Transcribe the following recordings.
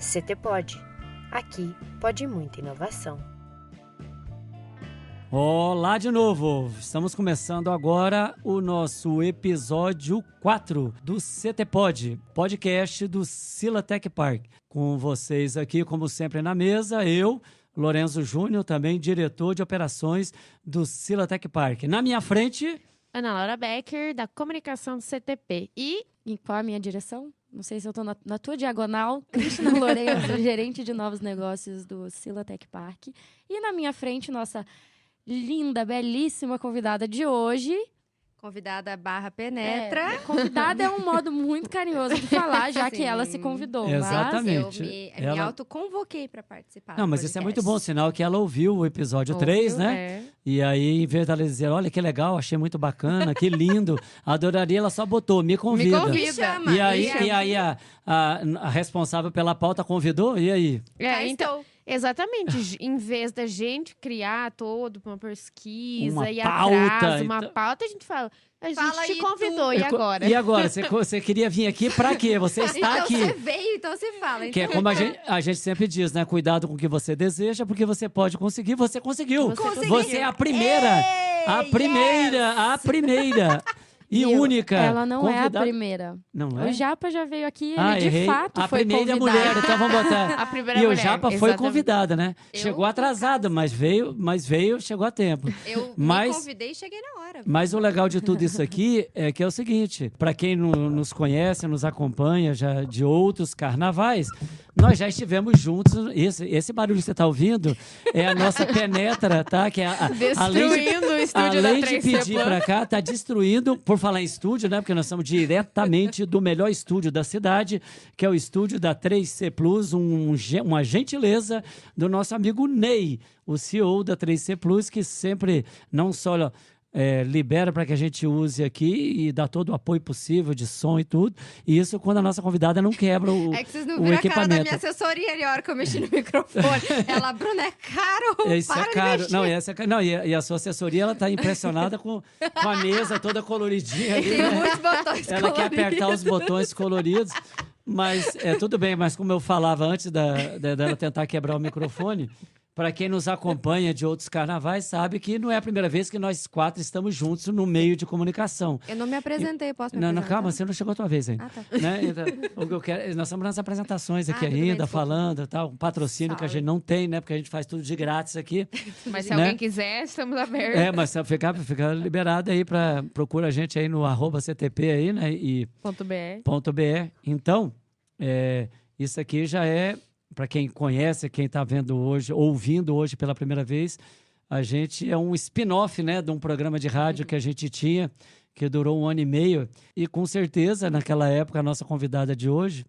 CT Pod. Aqui pode muita inovação. Olá de novo! Estamos começando agora o nosso episódio 4 do CT Pod, podcast do Sila Tech Park. Com vocês aqui, como sempre, na mesa, eu, Lorenzo Júnior, também diretor de operações do Sila Tech Park. Na minha frente... Ana Laura Becker, da comunicação do CTP. E em qual a minha direção? Não sei se eu estou na tua diagonal. Cristina Lourenço, gerente de novos negócios do Sila Tech Park. E na minha frente, nossa linda, belíssima convidada de hoje. Convidada / penetra. Convidada é um modo muito carinhoso de falar, já que ela se convidou. Exatamente. Mas eu me autoconvoquei para participar. Não, mas isso é muito bom, sinal que ela ouviu o episódio 3, né? É. E aí, em vez dela dizer, olha que legal, achei muito bacana, que lindo, adoraria, ela só botou, me convida. Me chama, E aí a responsável pela pauta convidou, e aí? Então, exatamente. Em vez da gente criar toda uma pesquisa Uma e pauta, atrás, uma então- pauta, a gente fala, a gente Fala te aí convidou, tu. e agora? E agora, você queria vir aqui pra quê? Você está Então aqui. você veio, então você fala. Que é Então, como a gente sempre diz, né? Cuidado com o que você deseja, porque você pode conseguir. Você conseguiu. Você Você é a primeira. A primeira. E Viu? única. Ela não é a convidada. primeira. Não é? O Japa já veio aqui, Ah, ele de errei. fato A foi primeira convidado. mulher, então vamos botar. A primeira E o mulher, Japa foi exatamente. convidada, né? Chegou atrasada, mas veio, chegou a tempo. eu Mas- me convidei e cheguei na hora. Mas o legal de tudo isso aqui é que é o seguinte, para quem nos conhece, nos acompanha já de outros carnavais, nós já estivemos juntos. Esse barulho que você está ouvindo é a nossa penetra, tá? Que é Destruindo o estúdio da além de 3C pedir Plus. para cá, tá destruindo, por falar em estúdio, né? Porque nós estamos diretamente do melhor estúdio da cidade, que é o estúdio da 3C Plus, uma gentileza do nosso amigo Ney, o CEO da 3C Plus, que sempre não só libera para que a gente use aqui e dá todo o apoio possível de som e tudo. E isso quando a nossa convidada não quebra o É que vocês não o viram a cara da equipamento. minha assessoria ali a hora que eu mexi no microfone. Ela, Bruna, é caro. Isso para é de caro. mexer. Não, essa é caro. Não, e a sua assessoria, ela tá impressionada com a mesa toda coloridinha ali, Tem né? muitos botões Ela quer coloridos. apertar os botões coloridos. Mas tudo bem, mas como eu falava antes dela tentar quebrar o microfone, para quem nos acompanha de outros carnavais, sabe que não é a primeira vez que nós 4 estamos juntos no meio de comunicação. Eu não me apresentei, posso me Não, apresentar? calma, você não chegou a tua vez ainda. Ah, tá. Né? Então, o que eu quero, nós estamos nas apresentações aqui tudo bem, ainda, desculpa. falando, tal, um patrocínio que a gente não tem, né? Porque a gente faz tudo de grátis aqui. Mas se né? alguém quiser, estamos abertos. Mas fica liberado aí procura a gente aí no @CTP aí, né? E .br. .br. Então, isso aqui já é, para quem conhece, quem está vendo hoje, ouvindo hoje pela primeira vez, a gente é um spin-off, né, de um programa de rádio que a gente tinha, que durou 1 ano e meio. E com certeza, naquela época, a nossa convidada de hoje,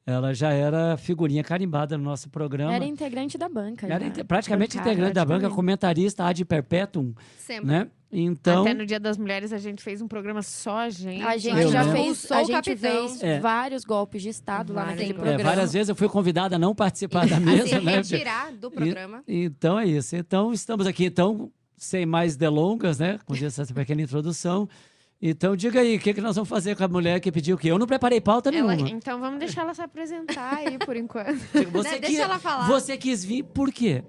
ela já era figurinha carimbada no nosso programa. Era integrante da banca. Era já. praticamente Bancada, integrante da banca, praticamente. comentarista ad perpetuum, Sempre. né? Então, Até no Dia das Mulheres a gente fez um programa só a gente. A gente Eu já lembro. fez, Sou a o gente capitão. fez vários golpes de Estado lá Vários naquele golpes. programa. várias vezes eu fui convidada a não participar da mesa, Assim, né? retirar do programa. Então é isso. Então estamos aqui, então, sem mais delongas, né? Com essa pequena introdução. Então diga aí, o que nós vamos fazer com a mulher que pediu o quê? Eu não preparei pauta nenhuma. Então vamos deixar ela se apresentar aí por enquanto. Você Né? Deixa ela falar. Você quis vir por quê?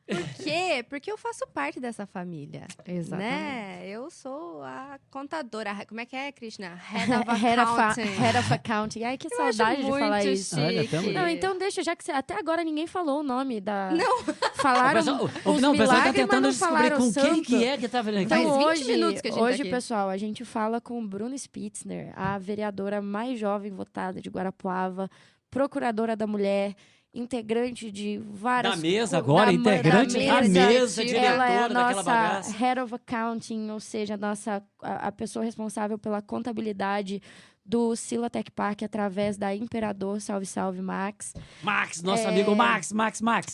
Por quê? Porque eu faço parte dessa família. Exatamente. Né? Eu sou a contadora. Como é que é, Krishna? Head of Head of, Accounting. head of Accounting. Ai, que Eu acho saudade de falar muito isso. Olha, chique. tamo- Não, então deixa, já que você, até agora ninguém falou o nome da... Não. Falaram o pessoal os está milagres, tentando mas não descobrir falaram com o quem santo. que é que tá vendo aqui. Faz Então 20 hoje, minutos que a gente tá aqui. pessoal, a gente fala com Bruna Spitzner, a vereadora mais jovem votada de Guarapuava, procuradora da mulher, integrante de várias... Da mesa agora, integrante da mesa, diretora Ela é a daquela nossa bagaça. Head of Accounting, ou seja, a pessoa responsável pela contabilidade do Sila Tech Park através da Imperador, salve, salve, Max. Max, nosso amigo Max.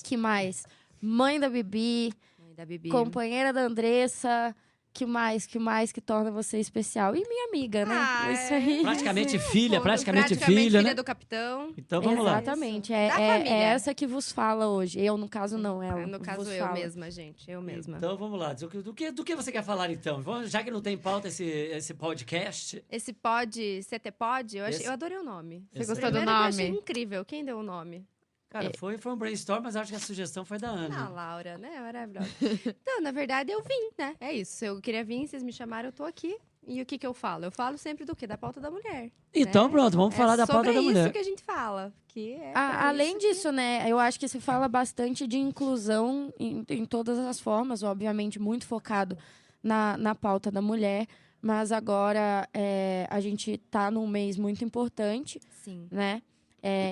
Que mais? Mãe da Bibi, Mãe da Bibi. companheira da Andressa, que mais que torna você especial? E minha amiga, né? Ah, Isso aí. Praticamente filha, Pô, praticamente filha, né? do capitão. Então vamos lá. Exatamente. Da É família. essa que vos fala hoje. Eu, no caso, não. Ela No caso, vos eu fala. mesma, gente. Eu mesma. Então vamos lá. Do que você quer falar então? Já que não tem pauta esse podcast. Esse CT Pod, eu Esse- adorei o nome. Você gostou do Primeiro que eu nome? achei incrível. Quem deu o nome? Cara, foi um brainstorm, mas acho que a sugestão foi da Ana. Não, Laura, né? Maravilhosa. Então, na verdade, eu vim, né? É isso. Eu queria vir, vocês me chamaram, eu tô aqui. E o que eu falo? Eu falo sempre do quê? Da pauta da mulher. Então, né? pronto, vamos falar da pauta da É mulher. isso que a gente fala. Que é pra Além isso disso, né, eu acho que se fala bastante de inclusão em todas as formas, obviamente muito focado na pauta da mulher, mas agora a gente está num mês muito importante, Sim. né?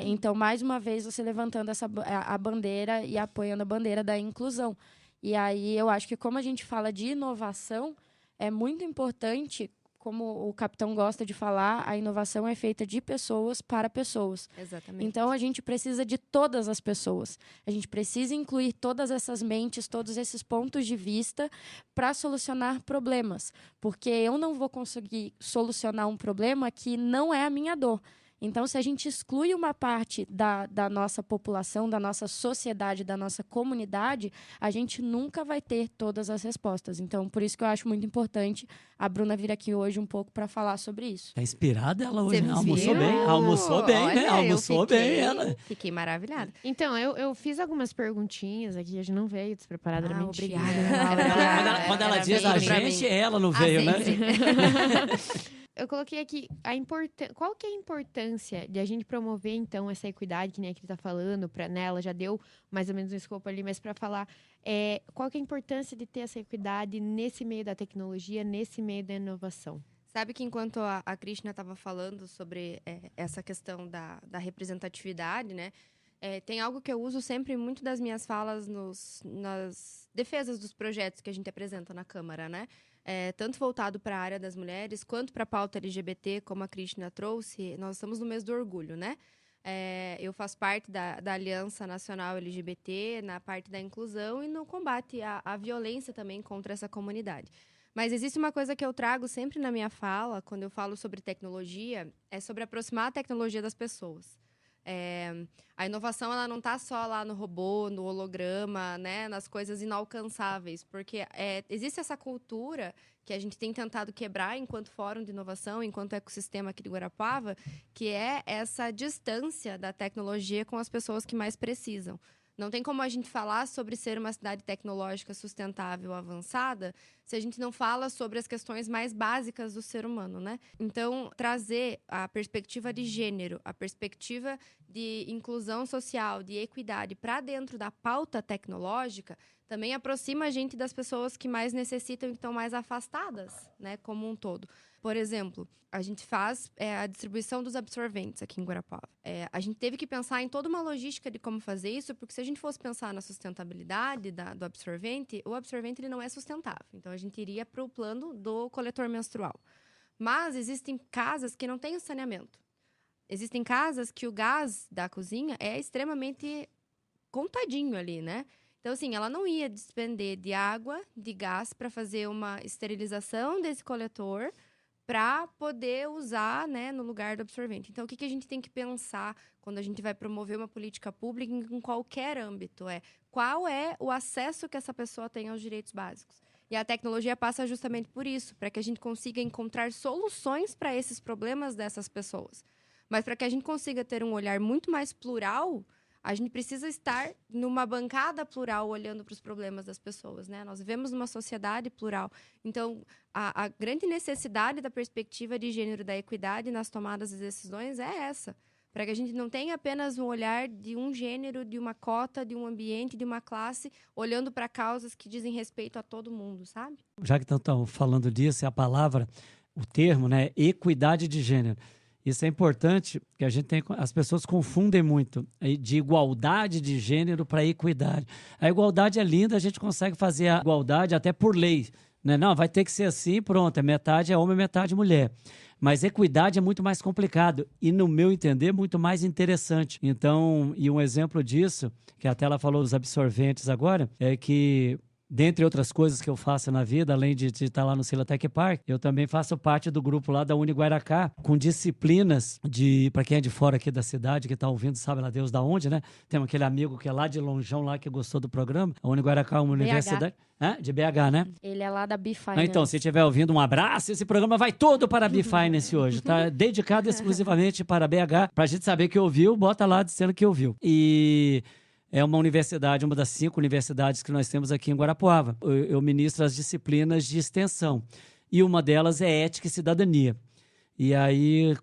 Então, mais uma vez, você levantando a bandeira e apoiando a bandeira da inclusão. E aí, eu acho que como a gente fala de inovação, é muito importante, como o capitão gosta de falar, a inovação é feita de pessoas para pessoas. Exatamente. Então, a gente precisa de todas as pessoas. A gente precisa incluir todas essas mentes, todos esses pontos de vista para solucionar problemas. Porque eu não vou conseguir solucionar um problema que não é a minha dor. Então, se a gente exclui uma parte da nossa população, da nossa sociedade, da nossa comunidade, a gente nunca vai ter todas as respostas. Então, por isso que eu acho muito importante a Bruna vir aqui hoje um pouco para falar sobre isso. Tá inspirada ela hoje, Você né? Almoçou viu? bem, almoçou bem, Olha, né? eu Almoçou bem ela. Fiquei maravilhada. Então, eu fiz algumas perguntinhas aqui, a gente não veio despreparada, era mentira. obrigada. Quando ela Era diz a bem pra gente, mim. ela não veio, né? Eu coloquei aqui qual que é a importância de a gente promover, então, essa equidade, que nem a Cris está falando, né, ela já deu mais ou menos um escopo ali, mas para falar, qual que é a importância de ter essa equidade nesse meio da tecnologia, nesse meio da inovação? Nas que enquanto a Krishna estava falando sobre essa questão da representatividade, né? Tem algo que eu uso sempre muito das minhas falas nas defesas dos projetos que a gente apresenta na Câmara, né? Tanto voltado para a área das mulheres, quanto para a pauta LGBT, como a Krishna trouxe, nós estamos no mês do orgulho, né? Eu faço parte da Aliança Nacional LGBT, na parte da inclusão e no combate à violência também contra essa comunidade. Mas existe uma coisa que eu trago sempre na minha fala, quando eu falo sobre tecnologia, é sobre aproximar a tecnologia das pessoas. A inovação ela não está só lá no robô, no holograma, né, nas coisas inalcançáveis, porque existe essa cultura que a gente tem tentado quebrar enquanto fórum de inovação, enquanto ecossistema aqui de Guarapuava, que é essa distância da tecnologia com as pessoas que mais precisam. Não tem como a gente falar sobre ser uma cidade tecnológica sustentável, avançada, se a gente não fala sobre as questões mais básicas do ser humano, né? Então, trazer a perspectiva de gênero, a perspectiva de inclusão social, de equidade para dentro da pauta tecnológica, também aproxima a gente das pessoas que mais necessitam e que estão mais afastadas, né, como um todo. Por exemplo, a gente faz a distribuição dos absorventes aqui em Guarapuava. A gente teve que pensar em toda uma logística de como fazer isso, porque se a gente fosse pensar na sustentabilidade do absorvente, o absorvente ele não é sustentável. Então, a gente iria para o plano do coletor menstrual. Mas existem casas que não têm o saneamento. Existem casas que o gás da cozinha é extremamente contadinho ali, né? Então, assim, ela não ia despender de água, de gás, para fazer uma esterilização desse coletor para poder usar, né, no lugar do absorvente. Então, o que a gente tem que pensar quando a gente vai promover uma política pública em qualquer âmbito? Qual é o acesso que essa pessoa tem aos direitos básicos? E a tecnologia passa justamente por isso, para que a gente consiga encontrar soluções para esses problemas dessas pessoas. Mas para que a gente consiga ter um olhar muito mais plural, a gente precisa estar numa bancada plural olhando para os problemas das pessoas, né? Nós vivemos numa sociedade plural. Então, a grande necessidade da perspectiva de gênero, da equidade nas tomadas de decisões é essa. Para que a gente não tenha apenas um olhar de um gênero, de uma cota, de um ambiente, de uma classe, olhando para causas que dizem respeito a todo mundo, sabe? Já que estão falando disso, é a palavra, o termo, né? Equidade de gênero. Isso é importante, que as pessoas confundem muito de igualdade de gênero para equidade. A igualdade é linda, a gente consegue fazer a igualdade até por lei, né? Não, vai ter que ser assim, pronto, metade é homem, metade mulher. Mas equidade é muito mais complicado e, no meu entender, muito mais interessante. Então, e um exemplo disso, que até ela falou dos absorventes agora, é que dentre outras coisas que eu faço na vida, além de estar lá no Silatec Park, eu também faço parte do grupo lá da Uniguaracá, com disciplinas para quem é de fora aqui da cidade, que está ouvindo, sabe lá Deus da onde, né? Tem aquele amigo que é lá de lonjão, lá que gostou do programa. A Uniguaracá é uma universidade... De BH, né? Ele é lá da B-Finance. Então, se estiver ouvindo, um abraço. Esse programa vai todo para a B-Finance hoje, tá? Dedicado exclusivamente para BH. Para a gente saber que ouviu, bota lá dizendo que ouviu. E é uma universidade, uma das 5 universidades que nós temos aqui em Guarapuava. Eu ministro as disciplinas de extensão. E uma delas é Ética e Cidadania. E aí,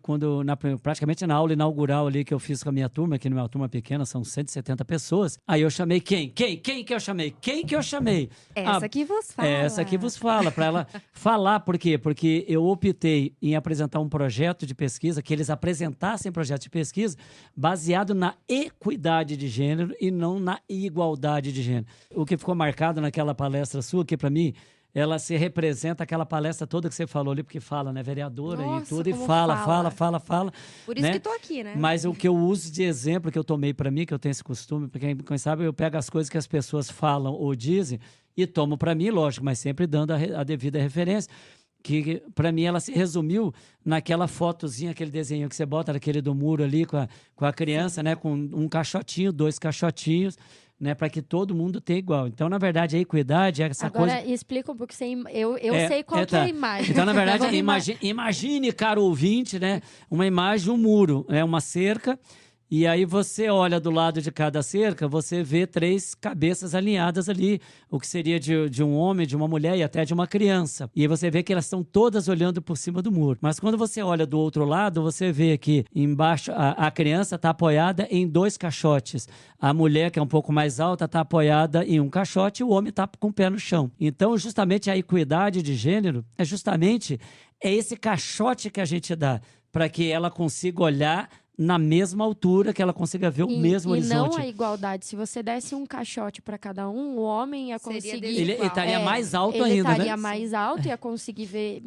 praticamente na aula inaugural ali que eu fiz com a minha turma, que não é uma turma pequena, são 170 pessoas, aí eu chamei quem? Quem que eu chamei? Quem que eu chamei? Essa que vos fala. Essa que vos fala, para ela falar. Por quê? Porque eu optei em apresentar um projeto de pesquisa, que eles apresentassem projeto de pesquisa baseado na equidade de gênero e não na igualdade de gênero. O que ficou marcado naquela palestra sua, que para mim... ela se representa aquela palestra toda que você falou ali, porque fala, né? Vereadora e tudo, e fala. Por isso né? que tô aqui, né? Mas o que eu uso de exemplo, que eu tomei para mim, que eu tenho esse costume, porque quem sabe eu pego as coisas que as pessoas falam ou dizem e tomo para mim, lógico, mas sempre dando a devida referência. Que para mim ela se resumiu naquela fotozinha, aquele desenho que você bota naquele do muro ali com a criança, né? Com um caixotinho, 2 caixotinhos, né, para que todo mundo tenha igual. Então, na verdade, a equidade é essa coisa... Agora, explica um pouco, eu sei qual que é a imagem. Então, na verdade, imagine, caro ouvinte, né, uma imagem, um muro, né, uma cerca, e aí você olha do lado de cada cerca, você vê 3 cabeças alinhadas ali, o que seria de um homem, de uma mulher e até de uma criança. E aí você vê que elas estão todas olhando por cima do muro. Mas quando você olha do outro lado, você vê que embaixo a criança está apoiada em 2 caixotes. A mulher, que é um pouco mais alta, está apoiada em um caixote e o homem está com o pé no chão. Então, justamente a equidade de gênero é esse caixote que a gente dá para que ela consiga olhar na mesma altura, que ela consiga ver o mesmo horizonte. E não a igualdade. Se você desse um caixote para cada um, o homem ia conseguir... Ele estaria mais alto ainda, né? Ele estaria mais alto, ia conseguir ver...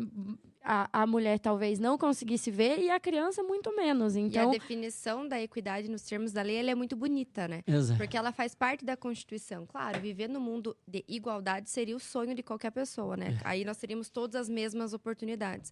A mulher talvez não conseguisse ver e a criança muito menos. Então... E a definição da equidade nos termos da lei, ela é muito bonita, né? Exato. Porque ela faz parte da Constituição. Claro, viver no mundo de igualdade seria o sonho de qualquer pessoa, né? Aí nós teríamos todas as mesmas oportunidades.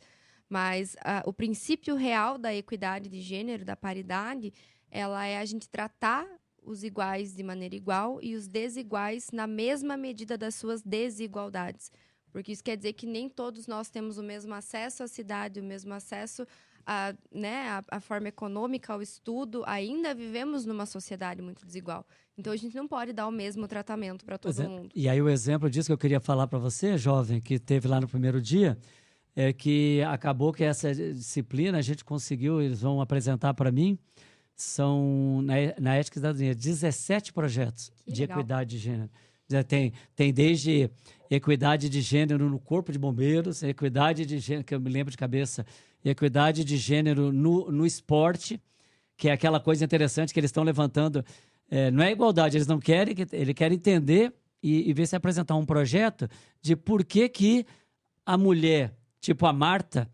Mas o princípio real da equidade de gênero, da paridade, ela é a gente tratar os iguais de maneira igual e os desiguais na mesma medida das suas desigualdades. Porque isso quer dizer que nem todos nós temos o mesmo acesso à cidade, o mesmo acesso à forma econômica, ao estudo. Ainda vivemos numa sociedade muito desigual. Então, a gente não pode dar o mesmo tratamento para todo mundo. E aí o exemplo disso que eu queria falar para você, jovem, que teve lá no primeiro dia... é que acabou que essa disciplina a gente conseguiu, eles vão apresentar para mim, são, na Ética e Cidadania, 17 projetos de equidade de gênero. Tem desde equidade de gênero no Corpo de Bombeiros, equidade de gênero, que eu me lembro de cabeça, equidade de gênero no esporte, que é aquela coisa interessante que eles estão levantando. Não é igualdade, eles não querem, eles querem entender e ver se apresentar um projeto de por que a mulher... tipo a Marta,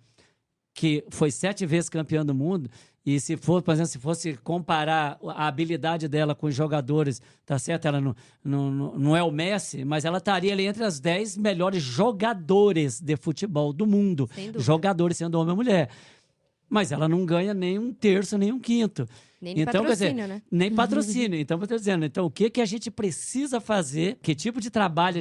que foi 7 vezes campeã do mundo, e se for, por exemplo, se fosse comparar a habilidade dela com os jogadores, tá certo? Ela não é o Messi, mas ela estaria ali entre as 10 melhores jogadores de futebol do mundo. Jogadores, sendo homem ou mulher. Mas ela não ganha nem 1/3, nem 1/5. Nem patrocínio, né? Nem patrocínio. Então, eu estou dizendo, então, o que a gente precisa fazer, que tipo de trabalho,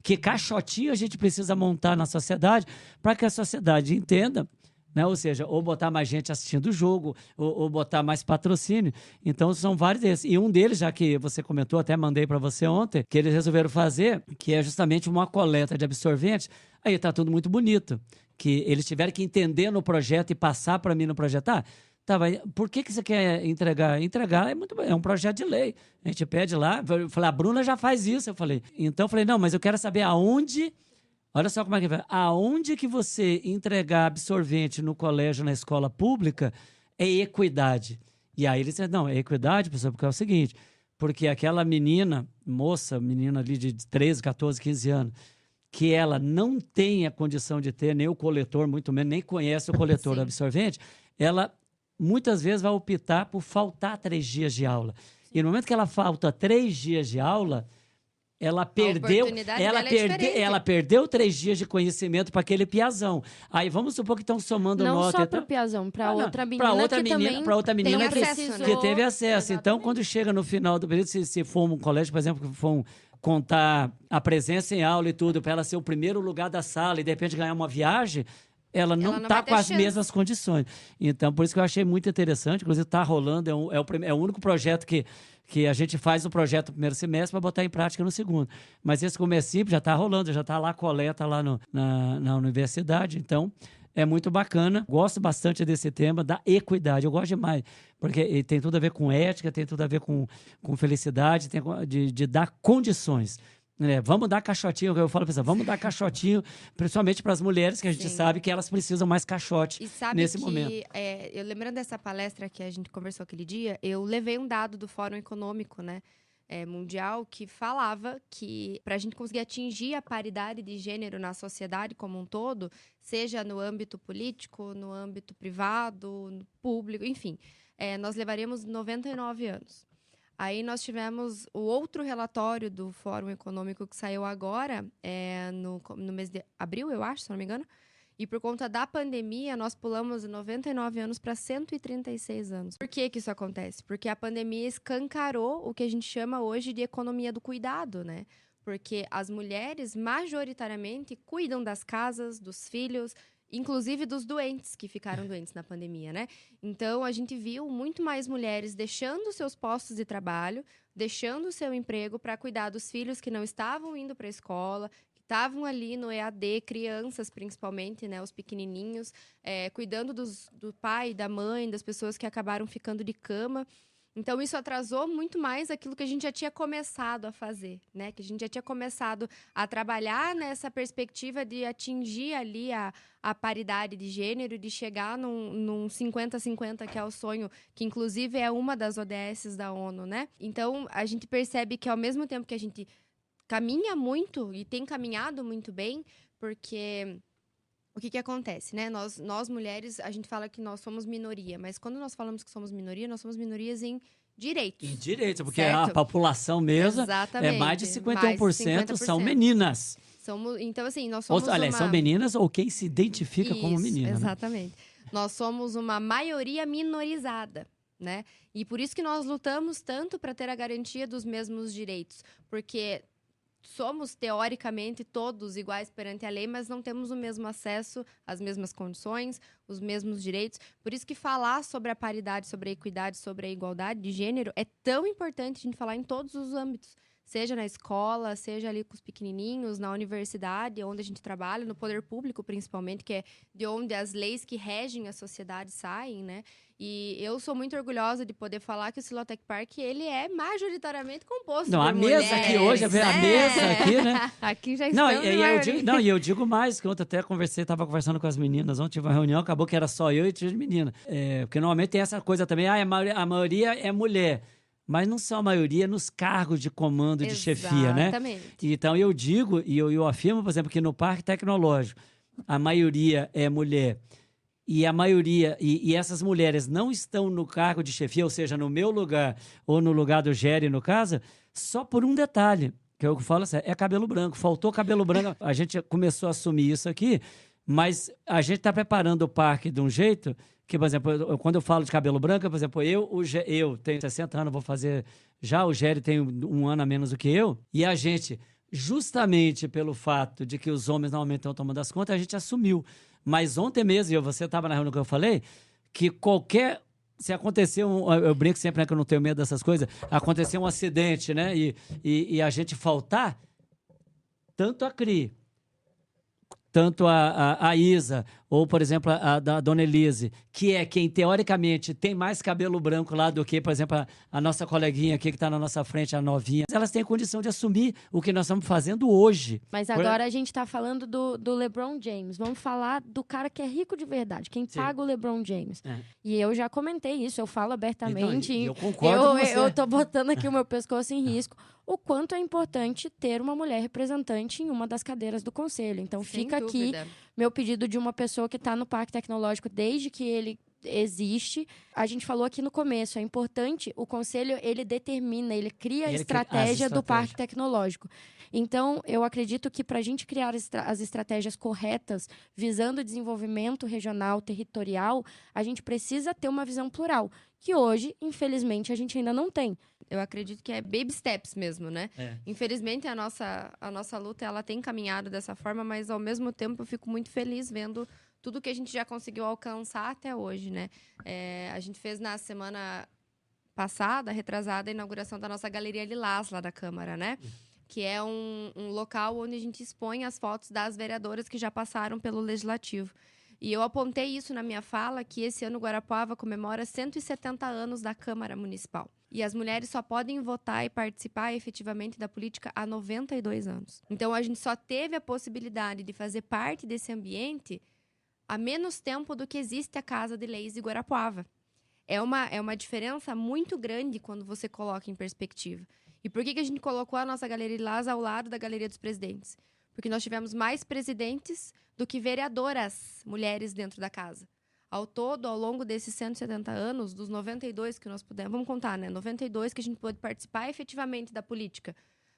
que caixotinho a gente precisa montar na sociedade para que a sociedade entenda, né? Ou seja, ou botar mais gente assistindo o jogo, ou botar mais patrocínio. Então, são vários desses. E um deles, já que você comentou, até mandei para você ontem, que eles resolveram fazer, que é justamente uma coleta de absorventes. Aí está tudo muito bonito. Que eles tiveram que entender no projeto e passar para mim no projeto. Por que você quer entregar? Entregar é um projeto de lei. A gente pede lá. Eu falei, a Bruna já faz isso. Então, eu falei, não, mas eu quero saber aonde... Olha só como é que vai. Aonde que você entregar absorvente no colégio, na escola pública, é equidade. E aí eles disseram, não, é equidade, professor, porque é o seguinte, porque aquela menina ali de 13, 14, 15 anos, que ela não tem a condição de ter nem o coletor, muito menos, nem conhece o coletor absorvente, ela muitas vezes vai optar por faltar 3 dias de aula. E no momento que ela falta 3 dias de aula, ela perdeu, oportunidade dela é diferente. ela perdeu 3 dias de conhecimento para aquele piazão. Aí vamos supor que estão somando Não nota. só para o Piazão, para outra menina Para outra menina tem acesso, que né? teve acesso. Então, Exatamente. quando chega no final do período, se for um colégio, por exemplo, que for contar a presença em aula e tudo, para ela ser o primeiro lugar da sala e de repente ganhar uma viagem, ela não não está vai ter com as chance. mesmas condições. Então, por isso que eu achei muito interessante. Inclusive, está rolando, é o único projeto que a gente faz o projeto no primeiro semestre para botar em prática no segundo. Mas esse como é simples, já está rolando, já está lá a coleta lá na universidade. Então, é muito bacana. Gosto bastante desse tema da equidade. Eu gosto demais, porque tem tudo a ver com ética, tem tudo a ver com felicidade, de dar condições. Vamos dar caixotinho, que eu falo para você, vamos dar caixotinho, principalmente para as mulheres, que a gente Sim. sabe que elas precisam mais caixote E sabe nesse que, momento. eu lembrando dessa palestra que a gente conversou aquele dia, eu levei um dado do Fórum Econômico, né, mundial, que falava que para a gente conseguir atingir a paridade de gênero na sociedade como um todo, seja no âmbito político, no âmbito privado, no público, enfim, nós levaríamos 99 anos. Aí nós tivemos o outro relatório do Fórum Econômico que saiu agora, no mês de abril, eu acho, se não me engano. E por conta da pandemia, nós pulamos de 99 anos para 136 anos. Por que isso acontece? Porque a pandemia escancarou o que a gente chama hoje de economia do cuidado, né? Porque as mulheres, majoritariamente, cuidam das casas, dos filhos, inclusive dos doentes que ficaram doentes na pandemia, né? Então, a gente viu muito mais mulheres deixando seus postos de trabalho, deixando o seu emprego para cuidar dos filhos que não estavam indo para a escola, que estavam ali no EAD, crianças principalmente, né? Os pequenininhos, cuidando do pai, da mãe, das pessoas que acabaram ficando de cama. Então, isso atrasou muito mais aquilo que a gente já tinha começado a fazer, né? Que a gente já tinha começado a trabalhar nessa perspectiva de atingir ali a paridade de gênero, de chegar num 50-50, que é o sonho, que inclusive é uma das ODSs da ONU, né? Então, a gente percebe que ao mesmo tempo que a gente caminha muito e tem caminhado muito bem, porque o que acontece, né? Nós mulheres, a gente fala que nós somos minoria, mas quando nós falamos que somos minoria, nós somos minorias em direitos. Em direito, porque certo? a população mesmo Exatamente. mais de 51% Mais de são 50%. meninas. Então, assim, nós somos São meninas ou quem se identifica como Isso, menina. Né? exatamente. Nós somos uma maioria minorizada, né? E por isso que nós lutamos tanto para ter a garantia dos mesmos direitos, porque somos, teoricamente, todos iguais perante a lei, mas não temos o mesmo acesso, as mesmas condições, os mesmos direitos. Por isso que falar sobre a paridade, sobre a equidade, sobre a igualdade de gênero é tão importante a gente falar em todos os âmbitos. Seja na escola, seja ali com os pequenininhos, na universidade, onde a gente trabalha, no poder público, principalmente, que é de onde as leis que regem a sociedade saem, né? E eu sou muito orgulhosa de poder falar que o Silotec Park, ele é majoritariamente composto Não, por a mesa mulheres, aqui hoje, a né? mesa aqui, né? Aqui já Não, estamos em maioria. e eu digo mais, que ontem até estava conversando com as meninas, ontem tive uma reunião, acabou que era só eu e tinha de menina. Porque normalmente tem essa coisa também, a maioria é mulher. Mas não são a maioria nos cargos de comando de chefia, né? Exatamente. Então eu digo, e eu afirmo, por exemplo, que no Parque Tecnológico, a maioria é mulher. E a maioria, e essas mulheres não estão no cargo de chefia, ou seja, no meu lugar, ou no lugar do Géry, no caso, só por um detalhe, que eu falo assim, é cabelo branco. Faltou cabelo branco. A gente começou a assumir isso aqui, mas a gente está preparando o parque de um jeito que, por exemplo, quando eu falo de cabelo branco, por exemplo, eu tenho 60 anos, vou fazer já, o Géry tem um ano a menos do que eu, e a gente, justamente pelo fato de que os homens normalmente estão tomando as contas, a gente assumiu. Mas ontem mesmo, e você estava na reunião que eu falei, que se acontecer eu brinco sempre, né, que eu não tenho medo dessas coisas, acontecer um acidente, né, e a gente faltar, tanto a Cri, tanto a Isa, ou, por exemplo, a Dona Elise, que é quem, teoricamente, tem mais cabelo branco lá do que, por exemplo, a nossa coleguinha aqui que está na nossa frente, a novinha. Elas têm condição de assumir o que nós estamos fazendo hoje. Mas agora a gente tá falando do LeBron James. Vamos falar do cara que é rico de verdade, quem Sim. paga o LeBron James. É. E eu já comentei isso, eu falo abertamente. Então, eu concordo com você. Eu tô botando aqui o meu pescoço em risco. O quanto é importante ter uma mulher representante em uma das cadeiras do conselho. Então, Sem fica aqui dúvida. meu pedido de uma pessoa que está no Parque Tecnológico desde que ele existe. A gente falou aqui no começo, é importante, o conselho, ele determina, ele cria a Ele cria as estratégia do parque estratégias. tecnológico. Então, eu acredito que para a gente criar as estratégias corretas, visando o desenvolvimento regional, territorial, a gente precisa ter uma visão plural, que hoje, infelizmente, a gente ainda não tem. Eu acredito que é baby steps mesmo, né? É. Infelizmente, a nossa luta, ela tem caminhado dessa forma, mas, ao mesmo tempo, eu fico muito feliz vendo tudo que a gente já conseguiu alcançar até hoje, né? A gente fez na semana passada, retrasada, a inauguração da nossa Galeria Lilás, lá da Câmara, né? Que é um local onde a gente expõe as fotos das vereadoras que já passaram pelo Legislativo. E eu apontei isso na minha fala, que esse ano Guarapuava comemora 170 anos da Câmara Municipal. E as mulheres só podem votar e participar efetivamente da política há 92 anos. Então, a gente só teve a possibilidade de fazer parte desse ambiente há menos tempo do que existe a Casa de Leis de Guarapuava. É uma diferença muito grande quando você coloca em perspectiva. E por que a gente colocou a nossa Galeria Lilás ao lado da Galeria dos Presidentes? Porque nós tivemos mais presidentes do que vereadoras mulheres dentro da casa. Ao todo, ao longo desses 170 anos, dos 92 que nós pudemos... Vamos contar, né? 92 que a gente pôde participar efetivamente da política.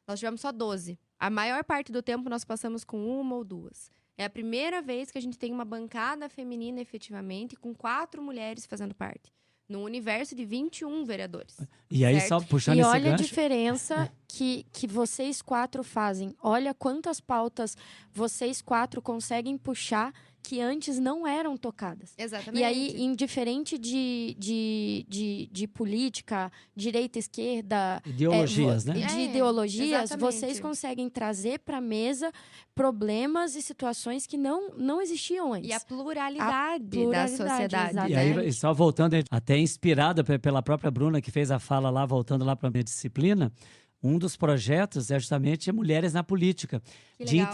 Nós tivemos só 12. A maior parte do tempo nós passamos com uma ou duas. É a primeira vez que a gente tem uma bancada feminina efetivamente, com 4 mulheres fazendo parte. Num universo de 21 vereadores. E aí, Certo. só puxando E esse olha a gancho... diferença que vocês 4 fazem. Olha quantas pautas vocês 4 conseguem puxar que antes não eram tocadas. Exatamente. E aí, indiferente de política, direita, esquerda... Ideologias, né? De ideologias, exatamente. vocês conseguem trazer para a mesa problemas e situações que não existiam antes. E a pluralidade, da pluralidade, sociedade. exatamente. E aí, só voltando, até inspirada pela própria Bruna, que fez a fala lá, voltando lá para a minha disciplina, um dos projetos é justamente Mulheres na Política. Que De legal.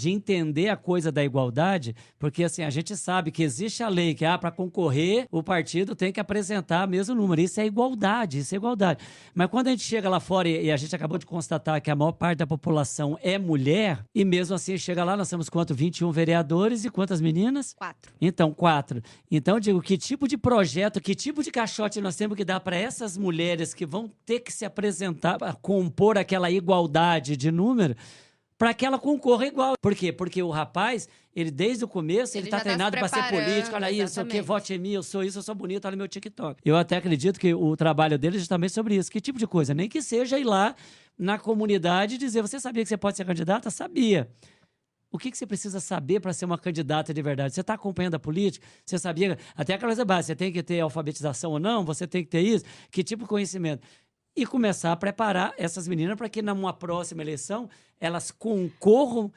entender a coisa da igualdade, porque assim, a gente sabe que existe a lei que para concorrer, o partido tem que apresentar o mesmo número. Isso é igualdade, isso é igualdade. Mas quando a gente chega lá fora e a gente acabou de constatar que a maior parte da população é mulher, e mesmo assim chega lá, nós temos quanto? 21 vereadores e quantas meninas? 4. Então, 4. Então, eu digo, que tipo de projeto, que tipo de caixote nós temos que dar para essas mulheres que vão ter que se apresentar para compor aquela igualdade de número, para que ela concorra igual. Por quê? Porque o rapaz, ele desde o começo, ele Ele tá já tá treinado se para ser preparando, político. Olha isso, o que exatamente. vote em mim, eu sou isso, eu sou bonito, olha meu TikTok. Eu até acredito que o trabalho dele é justamente sobre isso. Que tipo de coisa? Nem que seja ir lá na comunidade e dizer, você sabia que você pode ser candidata? Sabia. O que você precisa saber para ser uma candidata de verdade? Você está acompanhando a política? Você sabia? Até aquela coisa básica, você tem que ter alfabetização ou não? Você tem que ter isso? Que tipo de conhecimento? E começar a preparar essas meninas para que numa próxima eleição elas concorram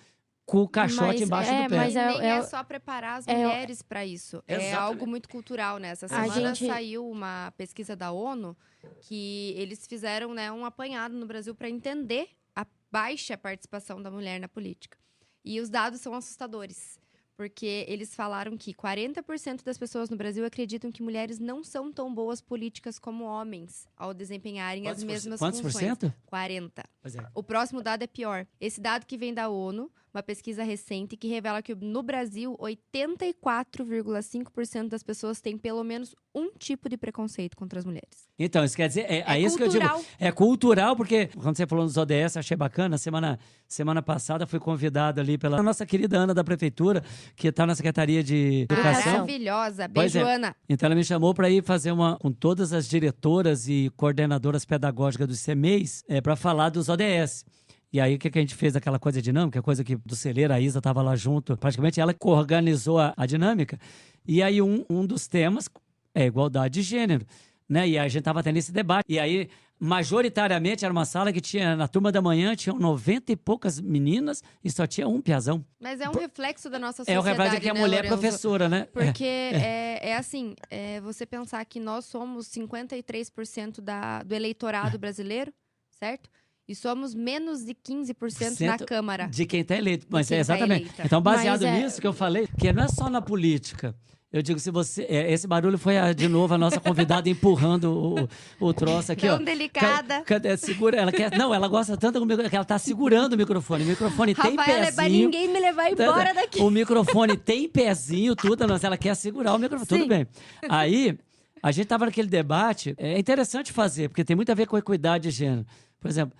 com o caixote Mas, embaixo do pé. mas Nem é só preparar as mulheres para isso. É Exatamente. algo muito cultural, né? Essa A semana gente- saiu uma pesquisa da ONU que eles fizeram, né, um apanhado no Brasil para entender a baixa participação da mulher na política. E os dados são assustadores. Porque eles falaram que 40% das pessoas no Brasil acreditam que mulheres não são tão boas políticas como homens ao desempenharem as mesmas Quantos por funções. cento? 40%. Pois é. O próximo dado é pior. Esse dado que vem da ONU, uma pesquisa recente que revela que no Brasil, 84,5% das pessoas têm pelo menos um tipo de preconceito contra as mulheres. Então, isso quer dizer, É isso que eu digo. cultural. É cultural, porque quando você falou nos ODS, achei bacana. Semana passada fui convidado ali pela nossa querida Ana da Prefeitura, que está na Secretaria de Educação. Maravilhosa. Pois Beijo, é. Ana. Então ela me chamou para ir fazer com todas as diretoras e coordenadoras pedagógicas dos CMEs para falar dos ODS. E aí, o que a gente fez? Aquela coisa dinâmica, coisa que do celeiro, a Isa estava lá junto. Praticamente ela que organizou a dinâmica. E aí, um dos temas é igualdade de gênero, né? E a gente estava tendo esse debate. E aí, majoritariamente, era uma sala que tinha, na turma da manhã, tinham 90 e poucas meninas e só tinha um piazão. Mas é um reflexo da nossa É sociedade, o reflexo que a né, mulher Lorenzo? professora, né? Porque é assim, você pensar que nós somos 53% do eleitorado brasileiro, certo? E somos menos de 15% na Câmara. De quem está eleito. Mas quem é tá exatamente. eleita. Então, baseado Mas nisso que eu falei, que não é só na política. Eu digo, se você... esse barulho foi, de novo, a nossa convidada empurrando o troço aqui, ó. Tão delicada. Cadê? Segura, ela quer... Não, ela gosta tanto que ela tá segurando o microfone. O microfone tem Rafaela, é pra pezinho. ninguém me levar embora daqui. O microfone tem pezinho, tudo, mas ela quer segurar o microfone. Sim. Tudo bem. Aí, a gente tava naquele debate. É interessante fazer, porque tem muito a ver com a equidade de gênero. Por exemplo,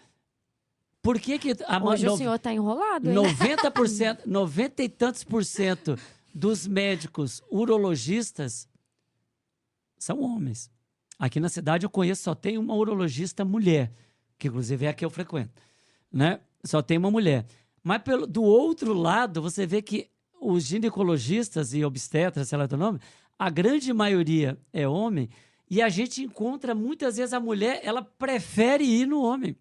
por que Hoje o senhor tá enrolado, hein? 90%, 90 e tantos por cento dos médicos urologistas são homens. Aqui na cidade eu conheço, só tem uma urologista mulher, que inclusive é a que eu frequento, né? Só tem uma mulher. Mas do outro lado, você vê que os ginecologistas e obstetras, sei lá o nome, a grande maioria é homem, e a gente encontra muitas vezes a mulher, ela prefere ir no homem.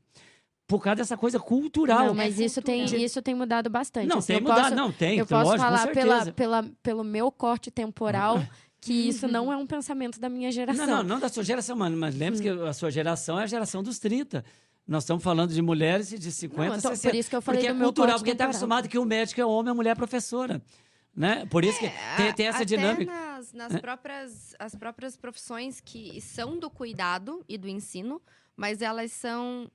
Por causa dessa coisa cultural. Não, mas isso tem mudado bastante. Não, assim, tem mudado, não, tem. Eu posso lógico, falar com certeza. pelo meu corte temporal que isso não é um pensamento da minha geração. Não da sua geração, mano. Mas lembre-se que a sua geração é a geração dos 30. Nós estamos falando de mulheres de 50, Não, 60. Por isso que eu falei porque do é meu cultural, corte porque está temporal. acostumado que o médico é homem, a mulher é professora. Né? Por isso que tem essa Até dinâmica. as próprias profissões que são do cuidado e do ensino, mas elas são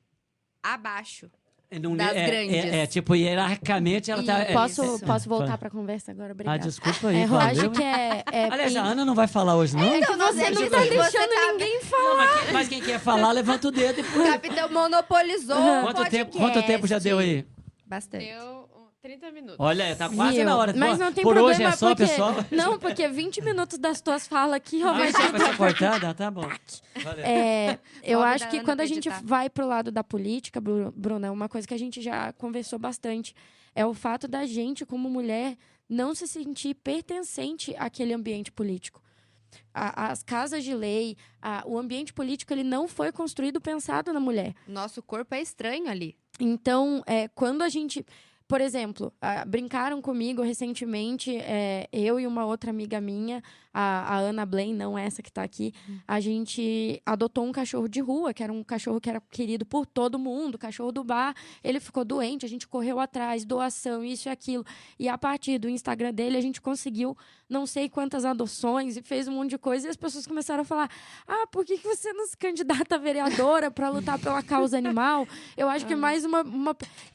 abaixo. Das grandes. Tipo, hierarquicamente ela tá... Posso voltar para a conversa agora? Obrigada. Desculpa aí. Eu acho que Aliás, a Ana não vai falar hoje, não? que você não tá deixando ninguém falar. Mas quem quer falar, levanta o dedo e... O capitão monopolizou o podcast. Quanto tempo já deu aí? Bastante. Deu 30 minutos. Olha, tá quase na hora. Mas não tem Por problema, hoje é só, porque... pessoal. Não, porque 20 minutos das tuas falas aqui, ó, vai Vai ser cortada? Tá bom. Valeu. Eu Pobre acho da que Ana quando pra a gente editar. vai pro lado da política, Bruna, uma coisa que a gente já conversou bastante é o fato da gente, como mulher, não se sentir pertencente àquele ambiente político. As casas de lei, o ambiente político, ele não foi construído pensado na mulher. Nosso corpo é estranho ali. Então, quando a gente... Por exemplo, brincaram comigo recentemente, eu e uma outra amiga minha, a Ana Blaine, não essa que está aqui, a gente adotou um cachorro de rua, que era um cachorro que era querido por todo mundo, cachorro do bar. Ele ficou doente, a gente correu atrás, doação, isso e aquilo. E a partir do Instagram dele, a gente conseguiu não sei quantas adoções e fez um monte de coisa. E as pessoas começaram a falar, por que você não se candidata a vereadora para lutar pela causa animal? Eu acho que é mais uma...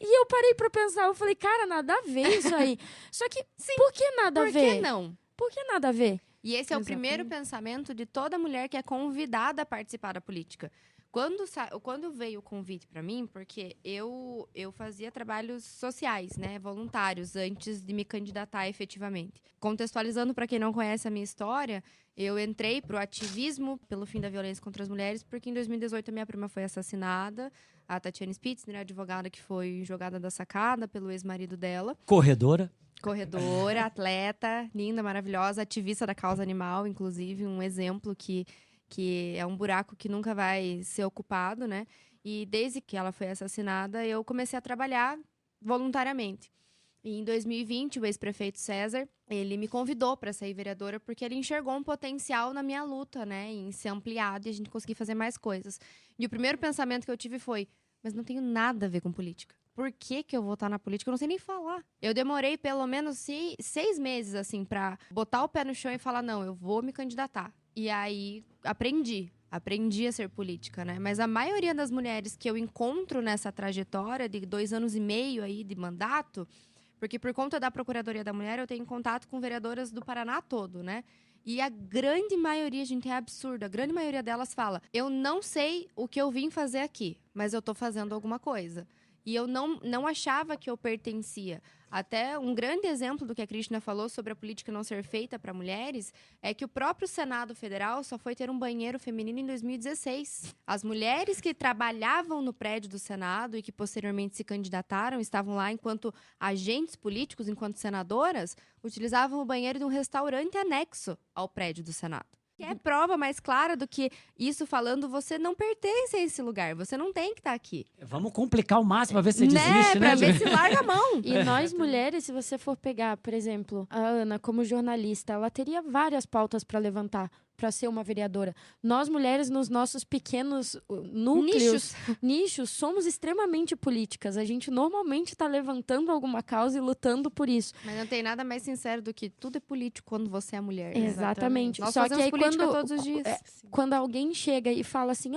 E eu parei para pensar, eu falei, cara, nada a ver isso aí. Só que, por que nada a ver? Por que não? Por que nada a ver? E esse é o primeiro pensamento de toda mulher que é convidada a participar da política. Quando veio o convite para mim, porque eu fazia trabalhos sociais, né, voluntários, antes de me candidatar efetivamente. Contextualizando para quem não conhece a minha história, eu entrei para o ativismo pelo fim da violência contra as mulheres, porque em 2018 a minha prima foi assassinada, a Tatiana Spitzner, a advogada que foi jogada da sacada pelo ex-marido dela. Corredora, Atleta, linda, maravilhosa, ativista da causa animal, inclusive, um exemplo que é um buraco que nunca vai ser ocupado, né? E desde que ela foi assassinada, eu comecei a trabalhar voluntariamente. E em 2020, o ex-prefeito César, ele me convidou para ser vereadora porque ele enxergou um potencial na minha luta, né? Em ser ampliado e a gente conseguir fazer mais coisas. E o primeiro pensamento que eu tive foi, mas não tenho nada a ver com política. Por que eu vou estar na política? Eu não sei nem falar. Eu demorei pelo menos 6 meses, assim, para botar o pé no chão e falar, não, eu vou me candidatar. E aí, aprendi a ser política, né? Mas a maioria das mulheres que eu encontro nessa trajetória de 2 anos e meio aí de mandato, porque por conta da Procuradoria da Mulher, eu tenho contato com vereadoras do Paraná todo, né? E a grande maioria, gente, é absurda. A grande maioria delas fala, eu não sei o que eu vim fazer aqui, mas eu tô fazendo alguma coisa. E eu não achava que eu pertencia. Até um grande exemplo do que a Cristina falou sobre a política não ser feita para mulheres é que o próprio Senado Federal só foi ter um banheiro feminino em 2016. As mulheres que trabalhavam no prédio do Senado e que posteriormente se candidataram, estavam lá enquanto agentes políticos, enquanto senadoras, utilizavam o banheiro de um restaurante anexo ao prédio do Senado. Que é prova mais clara do que isso falando, você não pertence a esse lugar, você não tem que estar aqui. vamos complicar o máximo pra ver se desiste, né? Pra ver se larga a mão. E nós, mulheres, se você for pegar, por exemplo, a Ana como jornalista, ela teria várias pautas para levantar. para ser uma vereadora. Nós, mulheres, nos nossos pequenos núcleos, nichos, somos extremamente políticas. A gente normalmente está levantando alguma causa e lutando por isso. Mas não tem nada mais sincero do que tudo é político quando você é mulher. Né? Exatamente. Nós Só que fazemos aí política quando, todos os dias. quando alguém chega e fala assim,